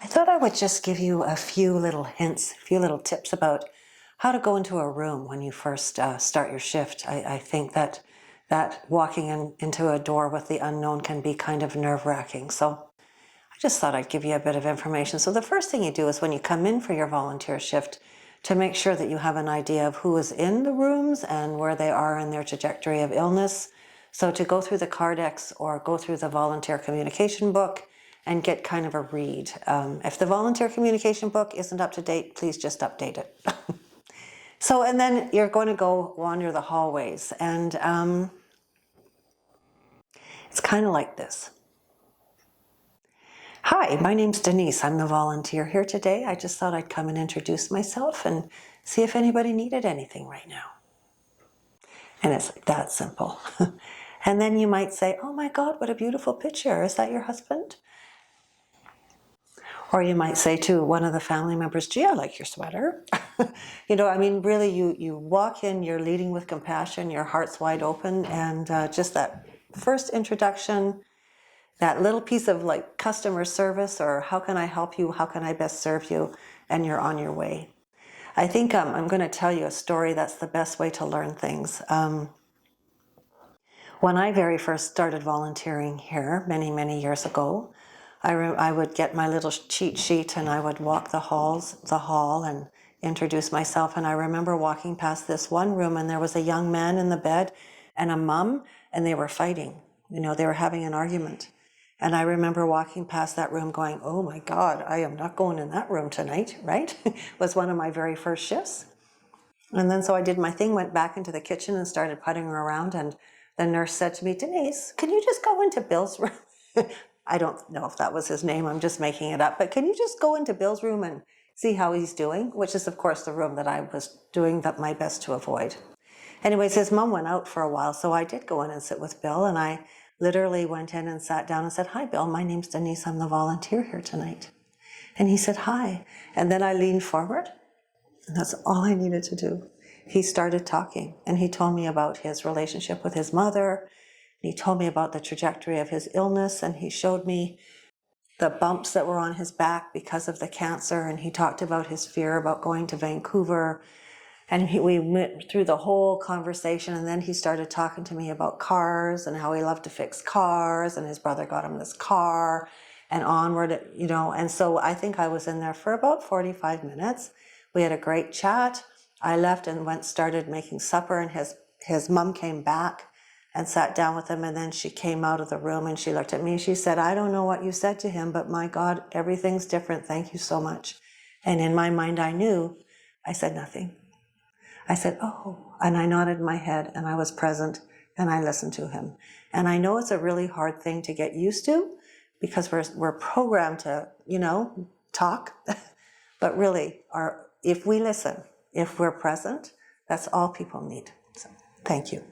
I thought I would just give you a few little hints, a few little tips about how to go into a room when you first start your shift. I think that walking into a door with the unknown can be kind of nerve-wracking. So I just thought I'd give you a bit of information. So the first thing you do is when you come in for your volunteer shift, to make sure that you have an idea of who is in the rooms and where they are in their trajectory of illness. So to go through the Cardex or go through the volunteer communication book and get kind of a read. If the volunteer communication book isn't up to date, please just update it. So, and then you're going to go wander the hallways, and it's kind of like this. Hi, my name's Denise. I'm the volunteer here today. I just thought I'd come and introduce myself and see if anybody needed anything right now. And it's that simple. And then you might say, oh my God, what a beautiful picture. Is that your husband? Or you might say to one of the family members, gee, I like your sweater. I mean, really, you walk in, you're leading with compassion, your heart's wide open, and just that first introduction, that little piece of like customer service or how can I help you, how can I best serve you, and you're on your way. I think I'm going to tell you a story that's the best way to learn things. When I very first started volunteering here many, many years ago, I would get my little cheat sheet and I would walk the hall and introduce myself. And I remember walking past this one room and there was a young man in the bed and a mom, and they were fighting. They were having an argument. And I remember walking past that room going, oh my God, I am not going in that room tonight, right? Was one of my very first shifts. And then so I did my thing, went back into the kitchen and started putting her around. And the nurse said to me, Denise, can you just go into Bill's room? I don't know if that was his name, I'm just making it up, but can you just go into Bill's room and see how he's doing? Which is, of course, the room that I was doing my best to avoid. Anyways, his mom went out for a while, so I did go in and sit with Bill, and I literally went in and sat down and said, hi, Bill, my name's Denise, I'm the volunteer here tonight. And he said, hi. And then I leaned forward, and that's all I needed to do. He started talking, and he told me about his relationship with his mother. He told me about the trajectory of his illness, and he showed me the bumps that were on his back because of the cancer, and he talked about his fear about going to Vancouver. And we went through the whole conversation, and then he started talking to me about cars and how he loved to fix cars, and his brother got him this car, and onward, And so I think I was in there for about 45 minutes. We had a great chat. I left and started making supper, and his mom came back and sat down with him, and then she came out of the room and she looked at me and she said, I don't know what you said to him, but my God, everything's different. Thank you so much. And in my mind, I knew. I said nothing. I said, oh, and I nodded my head and I was present and I listened to him. And I know it's a really hard thing to get used to because we're programmed to, talk, but really if we listen, if we're present, that's all people need. So thank you.